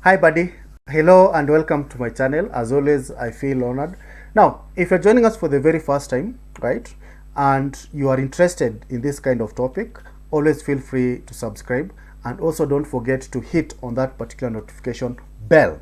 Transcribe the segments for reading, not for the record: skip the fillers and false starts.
Hi buddy, hello and welcome to my channel. As always, I feel honored. Now, if you're joining us for the very first time, right, and you are interested in this kind of topic, always feel free to subscribe, and also don't forget to hit on that particular notification bell.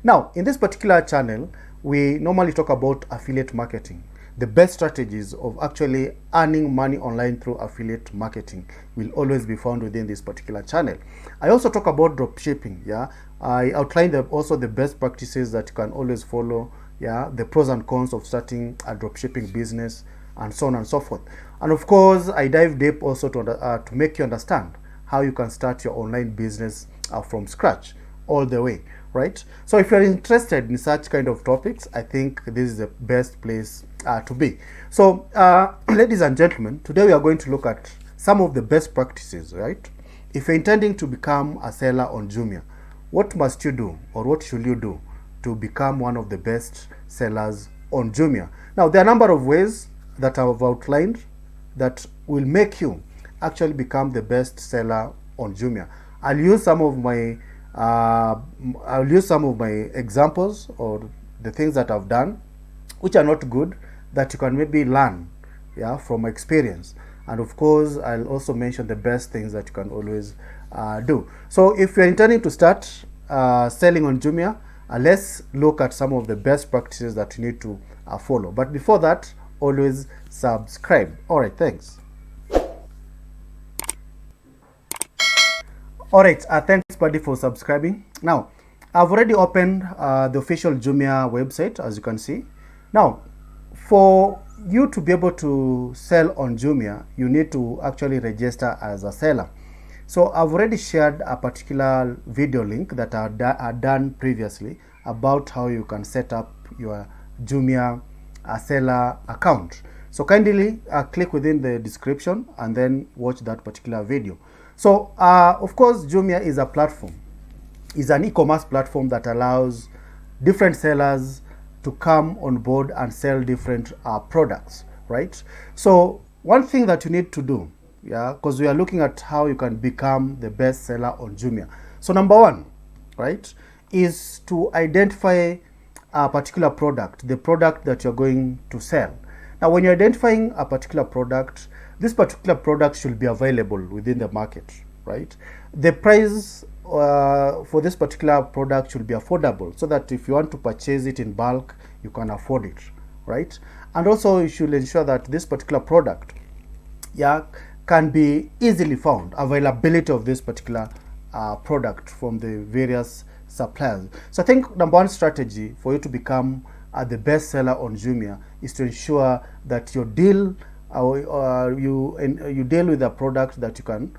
Now, in this particular channel, we normally talk about affiliate marketing. The best strategies of actually earning money online through affiliate marketing will always be found within this particular channel. I also talk about dropshipping. Yeah, I outline also the best practices that you can always follow. Yeah, the pros and cons of starting a dropshipping business, and so on and so forth. And of course, I dive deep also to make you understand how you can start your online business from scratch all the way, right? So if you're interested in such kind of topics, I think this is the best place to be. So ladies and gentlemen, today we are going to look at some of the best practices, right? If you're intending to become a seller on Jumia, what must you do, or what should you do to become one of the best sellers on Jumia? Now, there are a number of ways that I've outlined that will make you actually become the best seller on Jumia. I'll use some of my examples, or the things that I've done which are not good, that you can maybe learn, yeah, from my experience. And of course, I'll also mention the best things that you can always do. So if you're intending to start selling on Jumia, let's look at some of the best practices that you need to follow. But before that, always subscribe. All right, thanks. All right, thanks buddy for subscribing. Now, I've already opened the official Jumia website, as you can see. Now, for you to be able to sell on Jumia, you need to actually register as a seller. So I've already shared a particular video link that I done previously about how you can set up your Jumia seller account. So kindly click within the description and then watch that particular video. So of course, Jumia is a platform, is an e-commerce platform that allows different sellers to come on board and sell different products, right? So one thing that you need to do, yeah, because we are looking at how you can become the best seller on Jumia. So number one, right, is to identify a particular product, the product that you're going to sell. Now, when you're identifying a particular product, this particular product should be available within the market, right? The price for this particular product should be affordable, so that if you want to purchase it in bulk, you can afford it, right? And also, you should ensure that this particular product, yeah, can be easily found, availability of this particular product from the various suppliers. So I think number one strategy for you to become the best seller on Jumia is to ensure that your deal you deal with a product that you can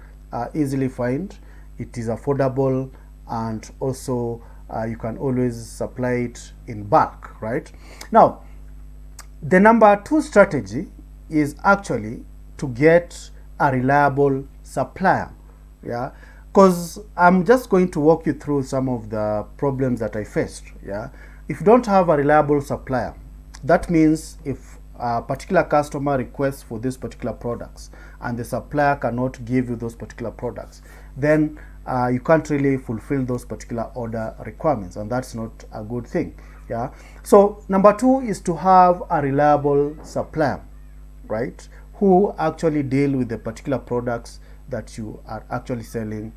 easily find, it is affordable, and also you can always supply it in bulk, right? Now, the number two strategy is actually to get a reliable supplier, yeah, because I'm just going to walk you through some of the problems that I faced. Yeah, if you don't have a reliable supplier, that means if a particular customer requests for these particular products and the supplier cannot give you those particular products, then you can't really fulfill those particular order requirements, and that's not a good thing. Yeah, so number two is to have a reliable supplier, right, who actually deal with the particular products that you are actually selling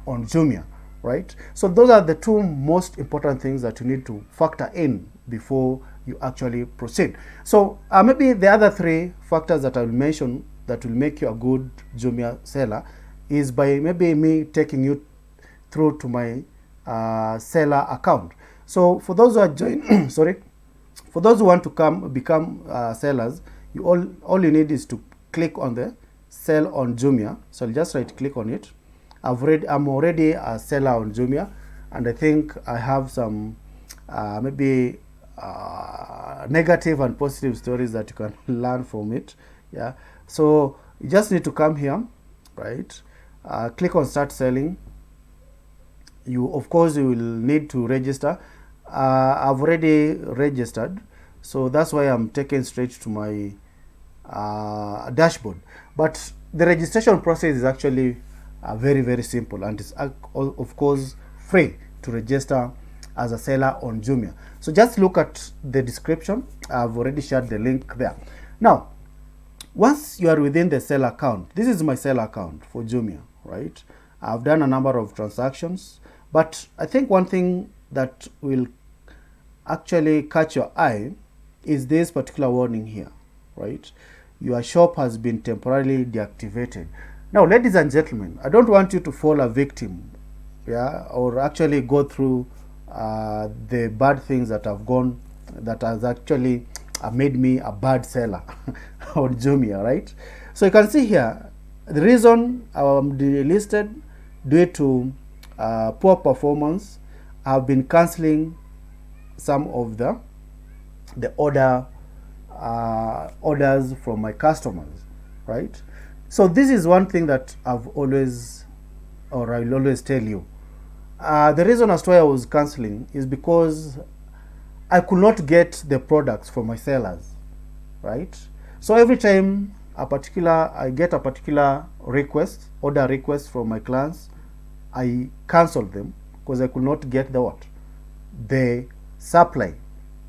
on Jumia, right? So those are the two most important things that you need to factor in before you actually proceed. So maybe the other three factors that I will mention that will make you a good Jumia seller is by maybe me taking you through to my seller account. So for those who are joining, sorry, for those who want to become sellers, all you need is to click on the sell on Jumia. So I'll just right click on it. I'm already a seller on Jumia, and I think I have some maybe negative and positive stories that you can learn from it. Yeah, so you just need to come here, right? Click on start selling. You will need to register. I've already registered, so that's why I'm taken straight to my dashboard. But the registration process is actually very simple, and it's of course free to register as a seller on Jumia. So just look at the description. I've already shared the link there. Now, once you are within the seller account, this is my seller account for Jumia, right? I've done a number of transactions, but I think one thing that will actually catch your eye is this particular warning here, right? Your shop has been temporarily deactivated. Now, ladies and gentlemen, I don't want you to fall a victim, or actually go through the bad things that has actually made me a bad seller on Jumia, right? So you can see here, the reason I'm delisted due to poor performance. I've been canceling some of the orders from my customers, right? So this is one thing that I'll always tell you. The reason as to why I was canceling is because I could not get the products for my sellers, right? So every time I get a particular order request from my clients, I cancel them because I could not get the supply.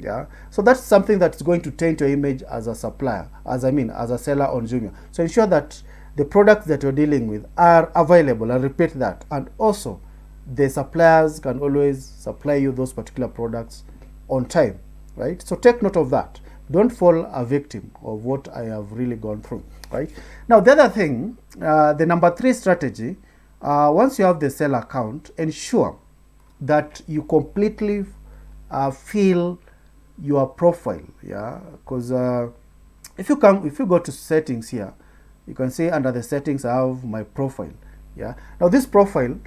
Yeah, so that's something that's going to taint your image as a supplier, as a seller on Jumia. So ensure that the products that you're dealing with are available. I repeat that. And also, the suppliers can always supply you those particular products on time, right? So take note of that. Don't fall a victim of what I have really gone through, right? Now, the other thing, the number 3 strategy, once you have the seller account, ensure that you completely fill your profile, because if you go to settings here, you can see under the settings I have my profile. Now this profile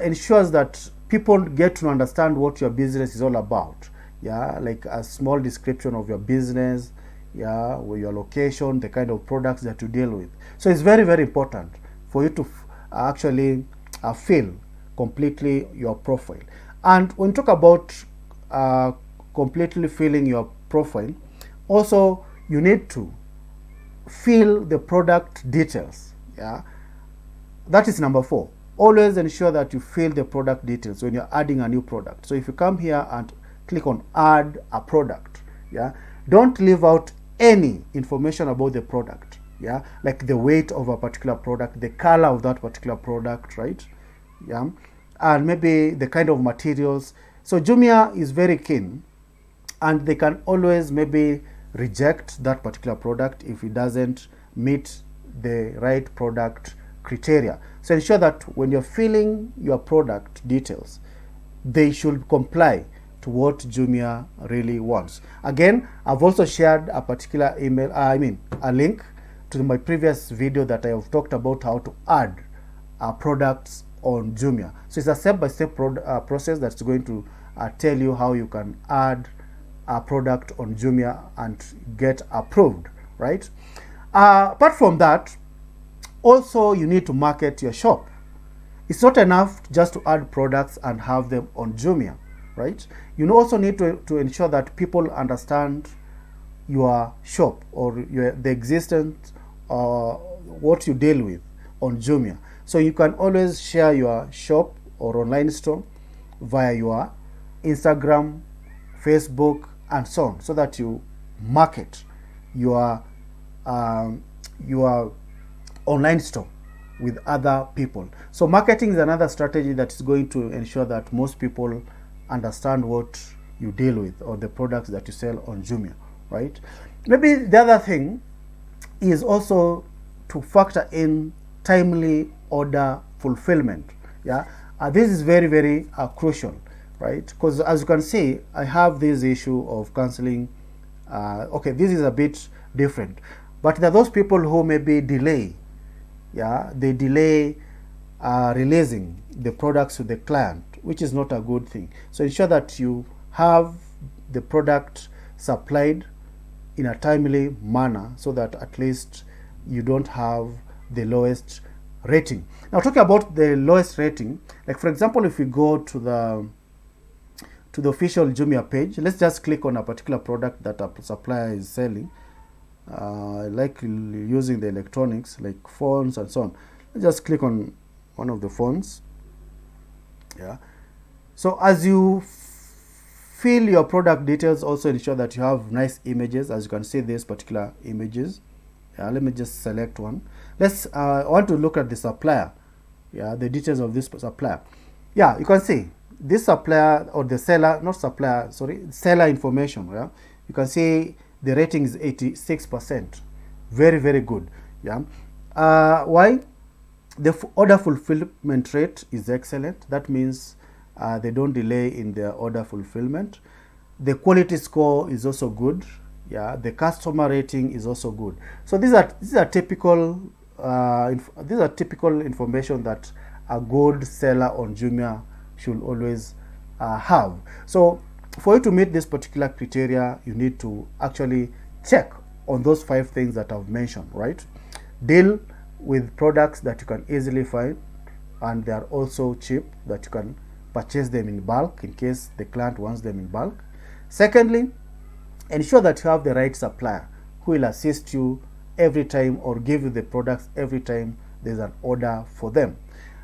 ensures that people get to understand what your business is all about. Like a small description of your business, with your location, the kind of products that you deal with. So it's very, very important for you to actually fill completely your profile. And when you talk about completely filling your profile, also you need to fill the product details. That is number 4. Always ensure that you fill the product details when you're adding a new product. So if you come here and click on add a product, don't leave out any information about the product, like the weight of a particular product, the color of that particular product, right? And maybe the kind of materials. So Jumia is very keen, and they can always maybe reject that particular product if it doesn't meet the right product criteria. So ensure that when you're filling your product details, they should comply to what Jumia really wants. Again, I've also shared a particular a link to my previous video that I have talked about how to add products on Jumia. So it's a step-by-step process that's going to tell you how you can add a product on Jumia and get approved, right? Apart from that, also you need to market your shop. It's not enough just to add products and have them on Jumia, right? You also need to ensure that people understand your shop or the existence or what you deal with on Jumia. So you can always share your shop or online store via your Instagram, Facebook, and so on, so that you market your online store with other people. So marketing is another strategy that is going to ensure that most people understand what you deal with or the products that you sell on Jumia, right? Maybe the other thing is also to factor in timely order fulfillment. This is very, very crucial, right? Because as you can see, I have this issue of canceling. Okay, this is a bit different, but there are those people who maybe delay. They delay releasing the products to the client, which is not a good thing. So ensure that you have the product supplied in a timely manner so that at least you don't have the lowest rating. Now, talking about the lowest rating, like for example, if we go to the official Jumia page, let's just click on a particular product that a supplier is selling, like using the electronics like phones and so on. Let's just click on one of the phones. So as you fill your product details, also ensure that you have nice images. As you can see, these particular images. Let me just select one. Let's want to look at the supplier. The details of this supplier. You can see this supplier, or the seller, not supplier, sorry, seller information. You can see the rating is 86%. Very, very good. Why? The order fulfillment rate is excellent. That means they don't delay in their order fulfillment. The quality score is also good. The customer rating is also good. So these are typical information that a good seller on Jumia should always have. So for you to meet this particular criteria, you need to actually check on those 5 things that I've mentioned, right? Deal with products that you can easily find, and they are also cheap, that you can purchase them in bulk in case the client wants them in bulk. Secondly, ensure that you have the right supplier who will assist you every time, or give you the products every time there's an order for them.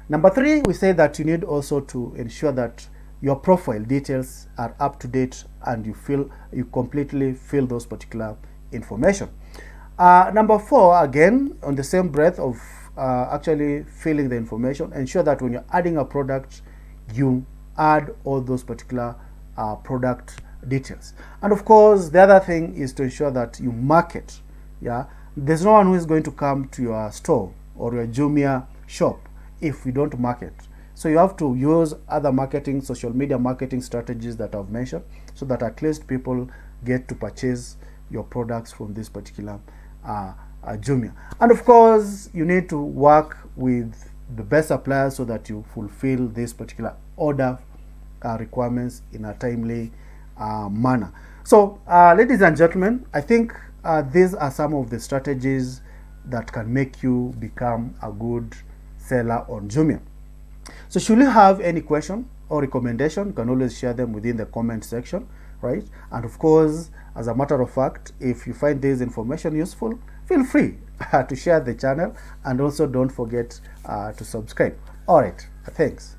Number 3, we say that you need also to ensure that your profile details are up to date and you completely fill those particular information. Number 4, again, on the same breath of actually filling the information, ensure that when you're adding a product, you add all those particular product details. And of course, the other thing is to ensure that you market. There's no one who is going to come to your store or your Jumia shop if you don't market. So you have to use other marketing, social media marketing strategies that I've mentioned, so that at least people get to purchase your products from this particular Jumia. And of course, you need to work with the best suppliers so that you fulfill this particular order requirements in a timely manner. So ladies and gentlemen, I think these are some of the strategies that can make you become a good seller on Jumia. So should you have any question or recommendation, you can always share them within the comment section, right? And of course, as a matter of fact, if you find this information useful, feel free to share the channel, and also don't forget to subscribe. All right, thanks.